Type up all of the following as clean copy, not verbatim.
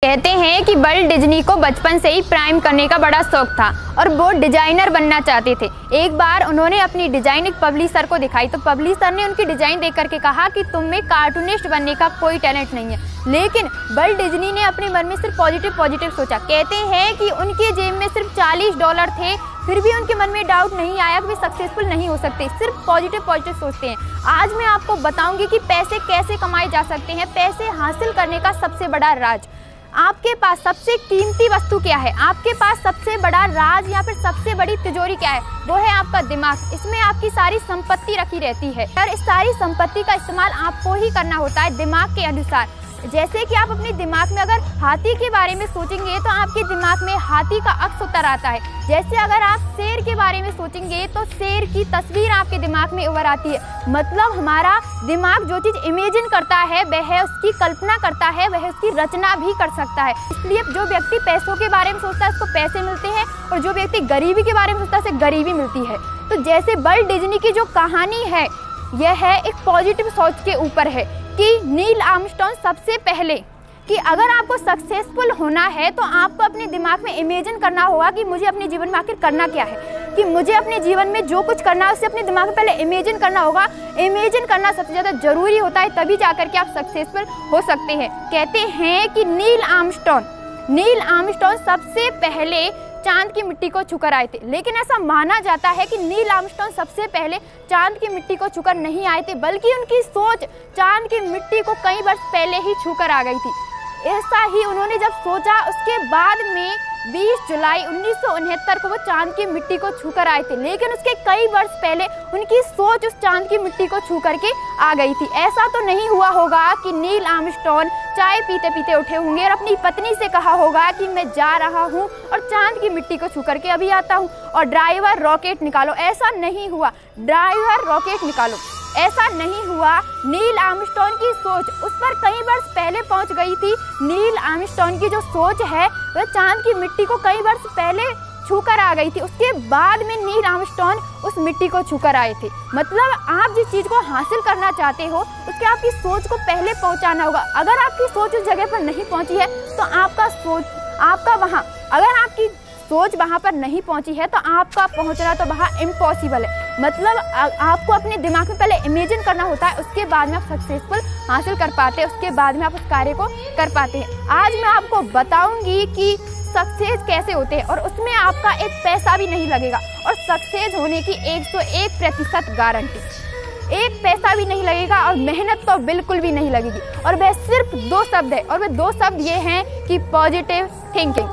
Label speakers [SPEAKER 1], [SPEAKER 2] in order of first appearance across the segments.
[SPEAKER 1] कहते हैं कि वर्ल्ट डिज्नी को बचपन से ही प्राइम करने का बड़ा शौक था और वो डिजाइनर बनना चाहते थे। एक बार उन्होंने अपनी डिजाइन एक पब्लिशर को दिखाई तो पब्लिशर ने उनकी डिजाइन देख करके कहा कि तुम में कार्टूनिस्ट बनने का कोई टैलेंट नहीं है। लेकिन वर्ल्ट डिज्नी ने अपने मन में सिर्फ पॉजिटिव सोचा। कहते हैं कि उनके जेब में सिर्फ $40 थे, फिर भी उनके मन में डाउट नहीं आया कि वे सक्सेसफुल नहीं हो सकते। सिर्फ पॉजिटिव सोचते हैं। आज मैं आपको बताऊंगी कि पैसे कैसे कमाए जा सकते हैं। पैसे हासिल करने का सबसे बड़ा राज। आपके पास सबसे कीमती वस्तु क्या है? आपके पास सबसे बड़ा राज या फिर सबसे बड़ी तिजोरी क्या है? वो है आपका दिमाग। इसमें आपकी सारी संपत्ति रखी रहती है और इस सारी संपत्ति का इस्तेमाल आपको ही करना होता है दिमाग के अनुसार। जैसे कि आप अपने दिमाग में अगर हाथी के बारे में सोचेंगे तो आपके दिमाग में हाथी का अक्स उतर आता है। जैसे अगर आप शेर के बारे में सोचेंगे तो शेर की तस्वीर आपके दिमाग में उभर आती है। मतलब हमारा दिमाग जो चीज़ इमेजिन करता है वह उसकी कल्पना करता है, वह उसकी रचना भी कर सकता है। इसलिए जो व्यक्ति पैसों के बारे में सोचता है उसको पैसे मिलते हैं और जो व्यक्ति गरीबी के बारे में सोचता है उसे गरीबी मिलती है। तो जैसे वर्ल्ट डिज्नी की जो कहानी है यह है एक पॉजिटिव सोच के ऊपर है कि नील आर्मस्ट्रॉन्ग सबसे पहले कि अगर आपको सक्सेसफुल होना है तो आपको अपने दिमाग में इमेजिन करना होगा कि मुझे अपने जीवन में आखिर करना क्या है, कि मुझे अपने जीवन में जो कुछ करना है उसे अपने दिमाग में पहले इमेजिन करना होगा। इमेजिन करना सबसे ज़्यादा ज़रूरी होता है, तभी जाकर के आप सक्सेसफुल हो सकते हैं। कहते हैं कि नील आर्मस्ट्रॉन्ग सबसे पहले चांद की मिट्टी को छूकर आए थे। लेकिन ऐसा माना जाता है कि नील आर्मस्ट्रॉन्ग सबसे पहले चांद की मिट्टी को छूकर नहीं आए थे, बल्कि उनकी सोच चांद की मिट्टी को कई वर्ष पहले ही छूकर आ गई थी। ऐसा ही उन्होंने जब सोचा उसके बाद में 20 जुलाई 1969 को वो चांद की मिट्टी को छूकर आए थे। लेकिन उसके कई वर्ष पहले उनकी सोच उस चांद की मिट्टी को छू करके आ गई थी। ऐसा तो नहीं हुआ होगा कि नील आर्मस्ट्रॉन्ग चाय पीते पीते उठे होंगे और अपनी पत्नी से कहा होगा कि मैं जा रहा हूँ और चांद की मिट्टी को छू करके अभी आता हूँ और ड्राइवर रॉकेट निकालो। ऐसा नहीं हुआ, ड्राइवर रॉकेट निकालो, ऐसा नहीं हुआ। नील आर्मस्ट्रॉन्ग की सोच उस पर कई वर्ष पहले पहुंच गई थी। नील आर्मस्ट्रॉन्ग की जो सोच है वह चांद की मिट्टी को कई वर्ष पहले छूकर आ गई थी। उसके बाद में नील आर्मस्ट्रॉन्ग उस मिट्टी को छूकर आए थे। मतलब आप जिस चीज़ को हासिल करना चाहते हो उसके आपकी सोच को पहले पहुंचाना होगा। अगर आपकी सोच उस जगह पर नहीं पहुंची है तो अगर आपकी सोच वहाँ पर नहीं पहुंची है तो आपका पहुंचना तो वहाँ इम्पॉसिबल है। मतलब आपको अपने दिमाग में पहले इमेजिन करना होता है, उसके बाद में आप सक्सेसफुल हासिल कर पाते हैं, उसके बाद में आप उस कार्य को कर पाते हैं। आज मैं आपको बताऊंगी कि सक्सेस कैसे होते हैं और उसमें आपका एक पैसा भी नहीं लगेगा और सक्सेस होने की 101% गारंटी। एक पैसा भी नहीं लगेगा और मेहनत तो बिल्कुल भी नहीं लगेगी। और वह सिर्फ 2 शब्द है और वह 2 शब्द ये हैं कि पॉजिटिव थिंकिंग।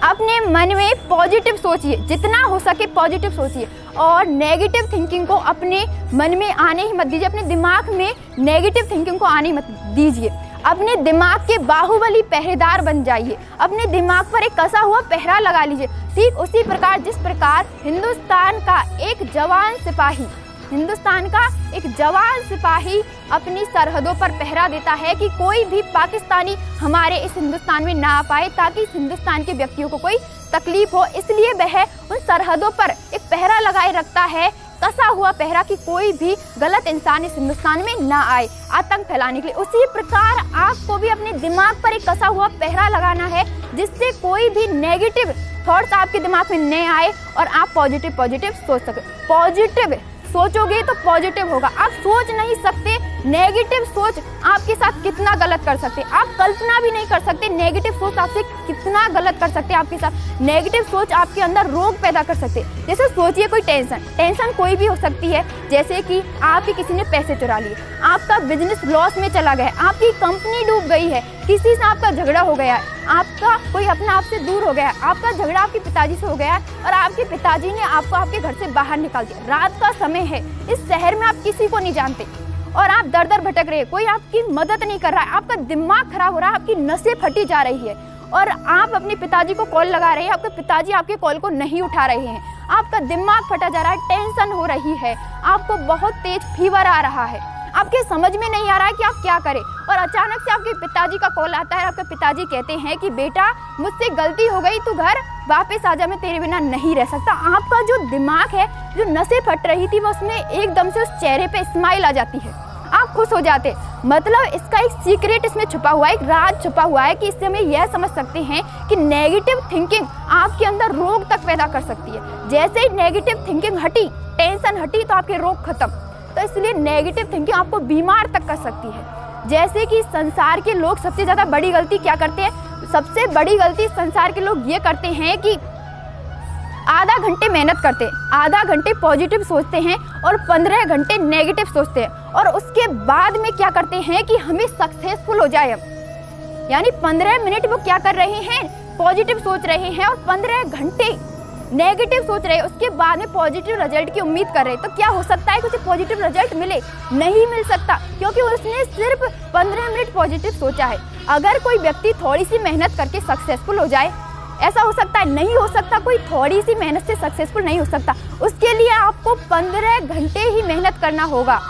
[SPEAKER 1] अपने मन में पॉजिटिव सोचिए, जितना हो सके पॉजिटिव सोचिए और नेगेटिव थिंकिंग को अपने मन में आने ही मत दीजिए। अपने दिमाग में नेगेटिव थिंकिंग को आने मत दीजिए। अपने दिमाग के बाहुबली पहरेदार बन जाइए। अपने दिमाग पर एक कसा हुआ पहरा लगा लीजिए। ठीक उसी प्रकार जिस प्रकार हिंदुस्तान का एक जवान सिपाही अपनी सरहदों पर पहरा देता है कि कोई भी पाकिस्तानी हमारे इस हिंदुस्तान में ना आ पाए, ताकि इस हिंदुस्तान के व्यक्तियों को कोई तकलीफ हो। इसलिए वह उन सरहदों पर एक पहरा लगाए रखता है, कसा हुआ पहरा, कि कोई भी गलत इंसान इस हिंदुस्तान में ना आए आतंक फैलाने के लिए। उसी प्रकार आपको भी अपने दिमाग पर एक कसा हुआ पहरा लगाना है, जिससे कोई भी नेगेटिव थॉट्स आपके दिमाग में नहीं आए और आप पॉजिटिव सोच सके। पॉजिटिव सोचोगे तो पॉजिटिव होगा। आप सोच नहीं सकते नेगेटिव सोच आपके साथ कितना गलत कर सकते, आप कल्पना भी नहीं कर सकते नेगेटिव सोच आपसे कितना गलत कर सकते। आपके साथ नेगेटिव सोच आपके अंदर रोग पैदा कर सकते। जैसे सोचिए कोई टेंशन कोई भी हो सकती है। जैसे कि आपके किसी ने पैसे चुरा लिए, आपका बिजनेस लॉस में चला गया, आपकी कंपनी डूब गई है, किसी से आपका झगड़ा हो गया है, आपका कोई अपना आपसे दूर हो गया है, आपका झगड़ा आपके पिताजी से हो गया है और आपके पिताजी ने आपको आपके घर से बाहर निकाल दिया। रात का समय है, इस शहर में आप किसी को नहीं जानते और आप दर दर भटक रहे हैं, कोई आपकी मदद नहीं कर रहा है, आपका दिमाग खराब हो रहा है, आपकी नसें फटी जा रही है और आप अपने पिताजी को कॉल लगा रहे हैं, आपके पिताजी आपके कॉल को नहीं उठा रहे हैं, आपका दिमाग फटा जा रहा है, टेंशन हो रही है, आपको बहुत तेज फीवर आ रहा है, आपके समझ में नहीं आ रहा है कि आप क्या करें और अचानक से आपके पिताजी का कॉल आता है। आपके पिताजी कहते हैं कि बेटा मुझसे गलती हो गई, तू घर वापस आ जा, मैं तेरे बिना नहीं रह सकता। आपका जो दिमाग है, जो नसें फट रही थी, वो उसमें एकदम से उस चेहरे पे स्माइल आ जाती है। आप आप खुश हो जाते। मतलब इसका एक सीक्रेट इसमें छुपा हुआ है, एक राज छुपा हुआ है कि इससे हम यह समझ सकते हैं कि नेगेटिव थिंकिंग आपके अंदर रोग तक पैदा कर सकती है। जैसे ही नेगेटिव थिंकिंग हटी, टेंशन हटी, तो आपके रोग खत्म। तो इसलिए नेगेटिव थिंकिंग आपको बीमार तक कर सकती है। जैसे कि संसार के लोग सबसे ज़्यादा बड़ी गलती क्या करते हैं? सबसे बड़ी गलती संसार के लोग ये करते हैं कि आधा घंटे मेहनत करते हैं, आधा घंटे पॉजिटिव सोचते हैं और 15 घंटे नेगेटिव सोचते हैं, और उसके बाद में क्या करते हैं कि हमें सक्सेसफुल हो जाए हम। यानी 15 मिनट वो क्या कर रहे हैं? पॉजिटिव सोच रहे हैं, और 15 घंटे नेगेटिव सोच रहे हैं। उसके बाद में पॉजिटिव रिजल्ट की उम्मीद कर रहे हैं। तो क्या हो सकता है कि उसे पॉजिटिव रिजल्ट मिले? नहीं मिल सकता, क्योंकि उसने सिर्फ 15 मिनट पॉजिटिव सोचा है। अगर कोई व्यक्ति थोड़ी सी मेहनत करके सक्सेसफुल हो जाए, ऐसा हो सकता है? नहीं हो सकता। कोई थोड़ी सी मेहनत से सक्सेसफुल नहीं हो सकता। उसके लिए आपको 15 घंटे ही मेहनत करना होगा।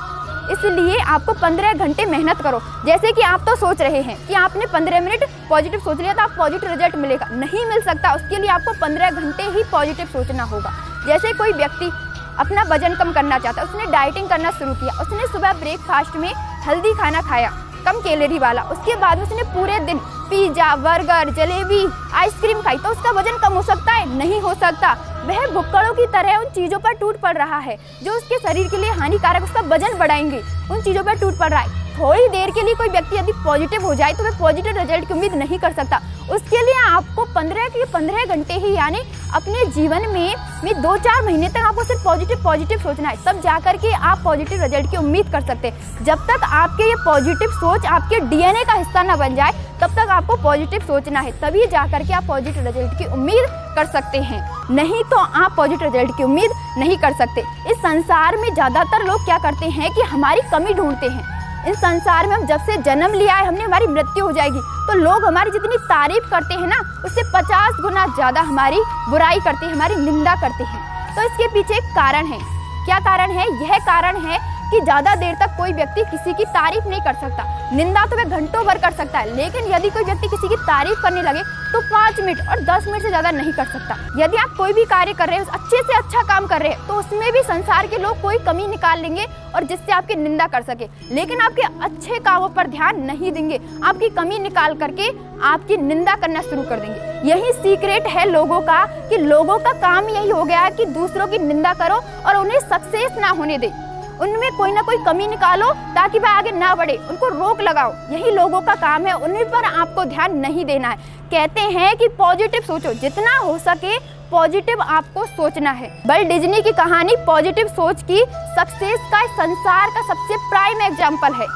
[SPEAKER 1] इसलिए आपको 15 घंटे मेहनत करो। जैसे कि आप तो सोच रहे हैं कि आपने 15 मिनट पॉजिटिव सोच लिया तो आप पॉजिटिव रिजल्ट मिलेगा, नहीं मिल सकता। उसके लिए आपको 15 घंटे ही पॉजिटिव सोचना होगा। जैसे कोई व्यक्ति अपना वजन कम करना चाहता है, उसने डाइटिंग करना शुरू किया, उसने सुबह ब्रेकफास्ट में हेल्दी खाना खाया, कम कैलोरी वाला, उसके बाद उसने पूरे दिन पिज्जा, बर्गर, जलेबी, आइसक्रीम खाई, तो उसका वजन कम हो सकता है? नहीं हो सकता। वह भुक्कड़ों की तरह उन चीज़ों पर टूट पड़ रहा है जो उसके शरीर के लिए हानिकारक, उसका वजन बढ़ाएंगे, उन चीज़ों पर टूट पड़ रहा है। थोड़ी देर के लिए कोई व्यक्ति यदि पॉजिटिव हो जाए तो वह पॉजिटिव रिजल्ट की उम्मीद नहीं कर सकता। उसके लिए आपको 15 घंटे ही, यानी अपने जीवन में 2-4 महीने तक आपको सिर्फ पॉजिटिव सोचना है, तब जाकर के आप पॉजिटिव रिजल्ट की उम्मीद कर सकते हैं। जब तक आपके ये पॉजिटिव सोच आपके डीएनए का हिस्सा ना बन जाए, तब तक आपको पॉजिटिव सोचना है, तभी जाकर के आप पॉजिटिव रिजल्ट की उम्मीद कर सकते हैं। नहीं तो आप पॉजिटिव रिजल्ट की उम्मीद नहीं कर सकते। इस संसार में ज़्यादातर लोग क्या करते हैं कि हमारी कमी ढूंढते हैं। इस संसार में हम जब से जन्म लिया है, हमने हमारी मृत्यु हो जाएगी, तो लोग हमारी जितनी तारीफ करते हैं ना, उससे 50 गुना ज़्यादा हमारी बुराई करते हैं, हमारी निंदा करते हैं। तो इसके पीछे एक कारण है। क्या कारण है? यह कारण है कि ज़्यादा देर तक कोई व्यक्ति किसी की तारीफ नहीं कर सकता। निंदा तो वह घंटों भर कर सकता है, लेकिन यदि कोई व्यक्ति किसी की तारीफ करने लगे तो 5 मिनट और 10 मिनट से ज़्यादा नहीं कर सकता। यदि आप कोई भी कार्य कर रहे हैं, अच्छे से अच्छा काम कर रहे हैं, तो उसमें भी संसार के लोग कोई कमी निकाल लेंगे और जिससे आपकी निंदा कर सके, लेकिन आपके अच्छे कामों पर ध्यान नहीं देंगे, आपकी कमी निकाल करके आपकी निंदा करना शुरू कर देंगे। यही सीक्रेट है लोगों का, कि लोगों का काम यही हो गया है कि दूसरों की निंदा करो और उन्हें सक्सेस ना होने दे, उनमें कोई ना कोई कमी निकालो ताकि वह आगे ना बढ़े, उनको रोक लगाओ। यही लोगों का काम है, उन्हीं पर आपको ध्यान नहीं देना है। कहते हैं कि पॉजिटिव सोचो, जितना हो सके पॉजिटिव आपको सोचना है। वर्ल्ट डिज्नी की कहानी पॉजिटिव सोच की सक्सेस का संसार का सबसे प्राइम एग्जाम्पल है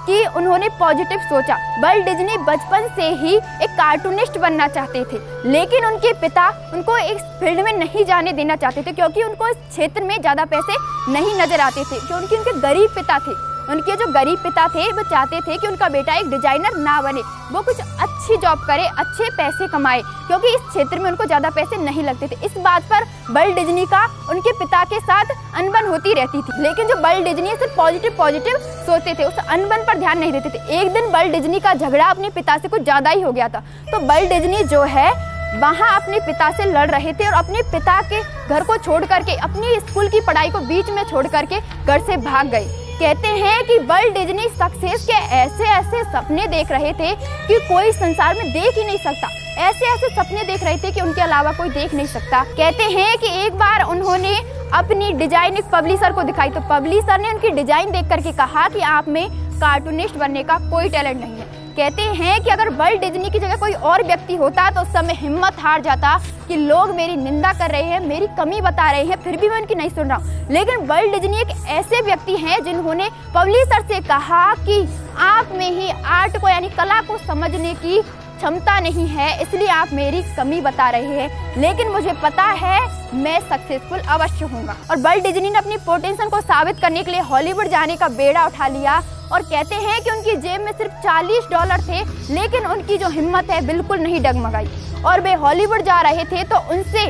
[SPEAKER 1] कि उन्होंने पॉजिटिव सोचा। वर्ल्ट डिज्नी बचपन से ही एक कार्टूनिस्ट बनना चाहते थे, लेकिन उनके पिता उनको इस फील्ड में नहीं जाने देना चाहते थे, क्योंकि उनको इस क्षेत्र में ज़्यादा पैसे नहीं नजर आते थे, क्योंकि उनके गरीब पिता थे। उनके जो गरीब पिता थे वो चाहते थे कि उनका बेटा एक डिजाइनर ना बने, वो कुछ अच्छी जॉब करे, अच्छे पैसे कमाए, क्योंकि इस क्षेत्र में उनको ज़्यादा पैसे नहीं लगते थे। इस बात पर वर्ल्ट डिज्नी का उनके पिता के साथ अनबन होती रहती थी, लेकिन जो वर्ल्ट डिज्नी सिर्फ पॉजिटिव सोचते थे, उस अनबन पर ध्यान नहीं देते थे। एक दिन वर्ल्ट डिज्नी का झगड़ा अपने पिता से कुछ ज़्यादा ही हो गया था, तो वर्ल्ट डिज्नी जो है वहाँ अपने पिता से लड़ रहे थे और अपने पिता के घर को छोड़ करके, अपनी स्कूल की पढ़ाई को बीच में छोड़ करके घर से भाग गए। कहते हैं कि वर्ल्ट डिज्नी सक्सेस के ऐसे ऐसे सपने देख रहे थे कि कोई संसार में देख ही नहीं सकता। ऐसे ऐसे सपने देख रहे थे कि उनके अलावा कोई देख नहीं सकता। कहते हैं कि एक बार उन्होंने अपनी डिजाइन एक पब्लिशर को दिखाई, तो पब्लिशर ने उनकी डिजाइन देख करके कहा कि आप में कार्टूनिस्ट बनने का कोई टैलेंट नहीं है। कहते हैं कि अगर वर्ल्ट डिज्नी की जगह कोई और व्यक्ति होता तो उस समय हिम्मत हार जाता कि लोग मेरी निंदा कर रहे हैं, मेरी कमी बता रहे हैं, फिर भी मैं उनकी नहीं सुन रहा हूँ। लेकिन वर्ल्ट डिज्नी एक ऐसे व्यक्ति हैं जिन्होंने पब्लिशर से कहा कि आप में ही आर्ट को, यानी कला को समझने की क्षमता नहीं है, इसलिए आप मेरी कमी बता रहे हैं, लेकिन मुझे पता है मैं सक्सेसफुल अवश्य होऊंगा। और वर्ल्ट डिज्नी ने अपनी पोटेंशियल को साबित करने के लिए हॉलीवुड जाने का बेड़ा उठा लिया। और कहते हैं कि उनकी जेब में सिर्फ $40 थे, लेकिन उनकी जो हिम्मत है बिल्कुल नहीं डगमगाई और वे हॉलीवुड जा रहे थे। तो उनसे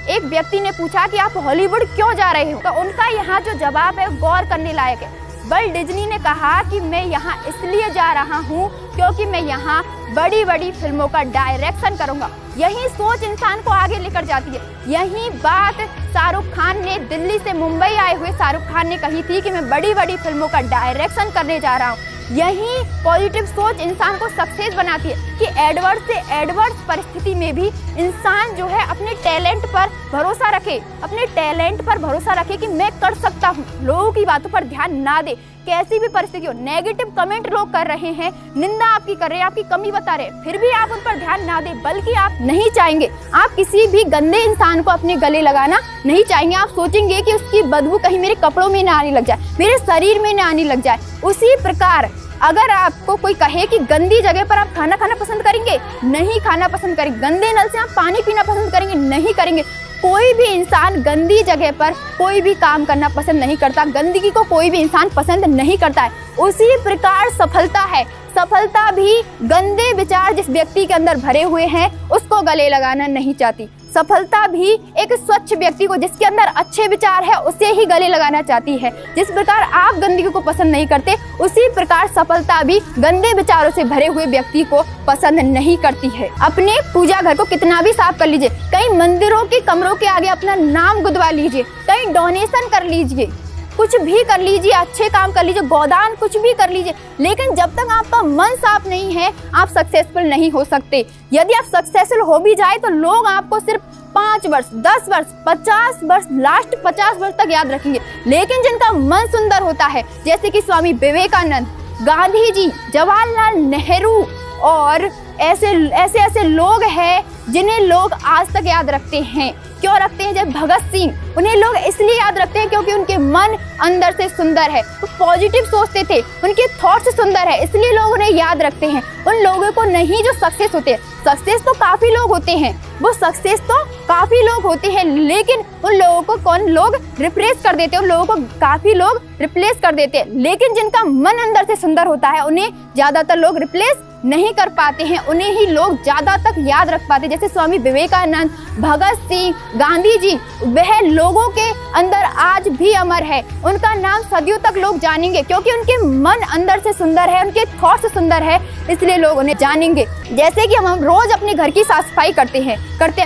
[SPEAKER 1] एक व्यक्ति ने पूछा कि आप हॉलीवुड क्यों जा रहे हो, तो उनका यहाँ जो जवाब है गौर करने लायक है। वर्ल्ट डिज्नी ने कहा कि मैं यहाँ इसलिए जा रहा हूँ क्योंकि मैं यहाँ बड़ी बड़ी फिल्मों का डायरेक्शन करूँगा। यही सोच इंसान को आगे लेकर जाती है। यही बात शाहरुख खान ने दिल्ली से मुंबई आए हुए शाहरुख खान ने कही थी कि मैं बड़ी बड़ी फिल्मों का डायरेक्शन करने जा रहा हूँ। यही पॉजिटिव सोच इंसान को सक्सेस बनाती है कि एडवर्स से एडवर्स परिस्थिति में भी इंसान जो है अपने टैलेंट पर भरोसा रखे, अपने टैलेंट पर भरोसा रखे कि मैं कर सकता हूँ। लोगों की बातों पर ध्यान ना दे, कैसी भी परिस्थिति हो। नेगेटिव कमेंट लोग कर रहे हैं, निंदा आपकी कर रहे हैं, आपकी कमी बता रहे हैं, फिर भी आप उन पर ध्यान ना दे, बल्कि आप नहीं चाहेंगे, आप किसी भी गंदे इंसान को अपने गले लगाना नहीं चाहेंगे। आप सोचेंगे कि उसकी बदबू कहीं मेरे कपड़ों में ना आने लग जाए, मेरे शरीर में ना आने लग जाए। उसी प्रकार अगर आपको कोई कहे कि गंदी जगह पर आप खाना खाना पसंद करेंगे, नहीं खाना पसंद करेंगे। गंदे नल से आप पानी पीना पसंद करेंगे, नहीं करेंगे। कोई भी इंसान गंदी जगह पर कोई भी काम करना पसंद नहीं करता, गंदगी को कोई भी इंसान पसंद नहीं करता है। उसी प्रकार सफलता है, सफलता भी गंदे विचार जिस व्यक्ति के अंदर भरे हुए हैं उसको गले लगाना नहीं चाहती। सफलता भी एक स्वच्छ व्यक्ति को, जिसके अंदर अच्छे विचार है, उसे ही गले लगाना चाहती है। जिस प्रकार आप गंदगी को पसंद नहीं करते, उसी प्रकार सफलता भी गंदे विचारों से भरे हुए व्यक्ति को पसंद नहीं करती है। अपने पूजा घर को कितना भी साफ कर लीजिए, कई मंदिरों के कमरों के आगे अपना नाम गुदवा लीजिए, कहीं डोनेशन कर लीजिए, कुछ भी कर लीजिए, अच्छे काम कर लीजिए, गोदान कुछ भी कर लीजिए, लेकिन जब तक आपका मन साफ नहीं है आप सक्सेसफुल नहीं हो सकते। यदि आप सक्सेसफुल हो भी जाए तो लोग आपको सिर्फ 5 वर्ष, 10 वर्ष, 50 वर्ष, लास्ट 50 वर्ष तक याद रखेंगे। लेकिन जिनका मन सुंदर होता है, जैसे कि स्वामी विवेकानंद, गांधी जी, जवाहरलाल नेहरू और ऐसे लोग हैं जिन्हें लोग आज तक याद रखते हैं। क्यों रखते हैं? जब भगत सिंह, उन्हें लोग इसलिए याद रखते हैं क्योंकि उनके मन अंदर से सुंदर है, वो पॉजिटिव सोचते थे, उनके थॉट्स सुंदर है, इसलिए लोग उन्हें याद रखते हैं। उन लोगों को नहीं जो सक्सेस होते हैं, सक्सेस तो काफी लोग होते हैं, वो सक्सेस तो काफी लोग होते हैं, लेकिन उन लोगों को कौन लोग रिप्लेस कर देते हैं, उन लोगों को काफी लोग रिप्लेस कर देते हैं। लेकिन जिनका मन अंदर से सुंदर होता है उन्हें ज्यादातर लोग रिप्लेस नहीं कर पाते हैं, उन्हें ही लोग ज्यादा तक याद रख पाते। जैसे स्वामी विवेकानंद, भगत सिंह, गांधी जी, वह लोगों के अंदर आज भी अमर है, उनका नाम सदियों तक लोग जानेंगे क्योंकि उनके मन अंदर से सुंदर है, उनके थॉट्स सुंदर है, इसलिए लोग उन्हें जानेंगे। जैसे कि हम रोज अपने घर की साफ सफाई करते हैं,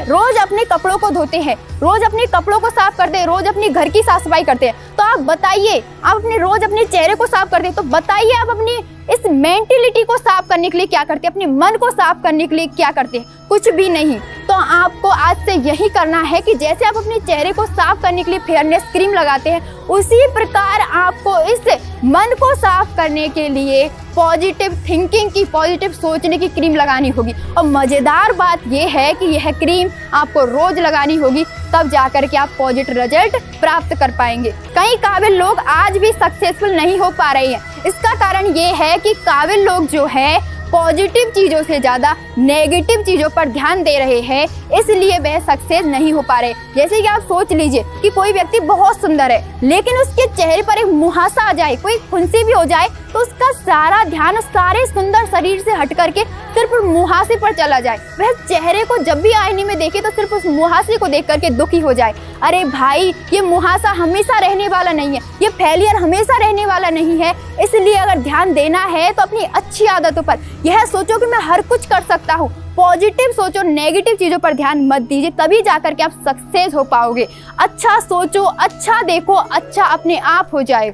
[SPEAKER 1] रोज अपने कपड़ों को धोते हैं, रोज अपने कपड़ों को साफ करते हैं, रोज अपने घर की साफ सफाई करते हैं, तो आप बताइए, आप रोज अपने चेहरे को साफ करते हैं, तो बताइए आप अपनी इस मेंटेलिटी को साफ करने के लिए क्या करते हैं, अपने मन को साफ करने के लिए क्या करते हैं? कुछ भी नहीं। तो आपको आज से यही करना है कि जैसे आप अपने चेहरे को साफ करने के लिए फेयरनेस क्रीम लगाते हैं, उसी प्रकार आपको इस मन को साफ करने के लिए पॉजिटिव थिंकिंग की, पॉजिटिव सोचने की क्रीम लगानी होगी। और मजेदार बात यह है कि यह क्रीम आपको रोज लगानी होगी, तब जाकर के आप पॉजिटिव रिजल्ट प्राप्त कर पाएंगे। कई काबिल लोग आज भी सक्सेसफुल नहीं हो पा रहे हैं, इसका कारण ये है कि काबिल लोग जो है पॉजिटिव चीजों से ज्यादा नेगेटिव चीजों पर ध्यान दे रहे हैं, इसलिए वह सक्सेस नहीं हो पा रहे। जैसे कि आप सोच लीजिए कि कोई व्यक्ति बहुत सुंदर है, लेकिन उसके चेहरे पर एक मुहासा आ जाए, कोई फुंसी भी हो जाए, तो उसका सारा ध्यान सारे सुंदर शरीर से हट करके सिर्फ मुहासे पर चला जाए। वह चेहरे को जब भी आईने में देखे तो सिर्फ उस मुहासे को देख करके दुखी हो जाए। अरे भाई, ये मुहासा हमेशा रहने वाला नहीं है, ये फेलियर हमेशा रहने वाला नहीं है। इसलिए अगर ध्यान देना है तो अपनी अच्छी आदतों पर यह सोचो कि मैं हर कुछ कर सकता हूँ। पॉजिटिव सोचो, नेगेटिव चीजों पर ध्यान मत दीजिए, तभी जाकर के आप सक्सेस हो पाओगे। अच्छा सोचो, अच्छा देखो, अच्छा अपने आप हो जाएगा।